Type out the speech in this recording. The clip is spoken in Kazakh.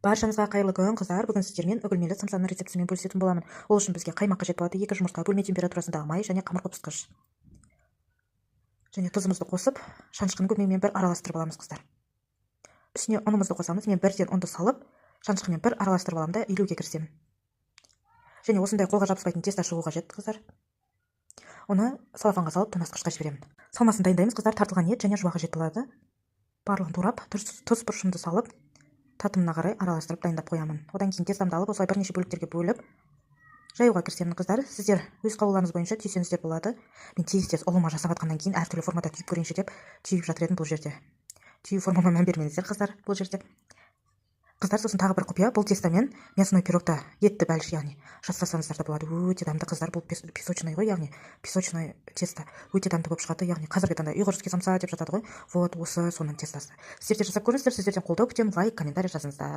Баршаңызға қайырлы күн, қыздар. Бүгін сіздермен үгілмелі самсаның рецептісімен бөлісетін боламын. Ол үшін бізге қаймақ қажет болады. 2 жұмыртқа, бөлме температурасындағы май және қамыр қопсытқыш. Және тұзымызды қосып, шанышқының көмегімен бір араластырып аламыз, қыздар. Үстіне ұнымызды қосамыз. Мен бірден ұнды салып, шанышқымен бір араластырып аламын да илеуге кірісемін. Және осындай қолға жабыспайтын теста шығу қажет, қыздар. Оны салафанға салып, тоңазытқышқа жіберемін. Салмасын дайындаймыз, қыздар. Тартылған ет және жуа қажет болады. Барлығын турап, тұз бұрышымды салып, татымына қарай араластырып дайындап қоямын. Одан кейін тестамды алып, осылай бірнеше бөліктерге бөліп, жаюға кірісемін, қыздар. Сіздер өз қалауларыңыз бойынша түйсеңіздер болады. Мен тез ұлыма жасап жатқаннан кейін әртүрлі формада түйіп көрейінші деп түйіп жатыр едім бұл жерде. Түйу формама мән бермеңіздер, қыздар, бұл жерде. Қыздар, сосын тағы бір құпия, бұл тестамен мясной пирогта етті бәліш, яғни жасасаңыздар да болады. Өте дамды, қыздар. Бұл песочный ғой, яғни песочный теста. Өте дамды болып шығады, яғни қазіргі таңда ұйғырский самса деп жатады ғой. Вот осы соның тестасы. Сіздер де жасап көріңіздер, сіздерден қолдау күтемін, лайк, комментарий жазыңыздар.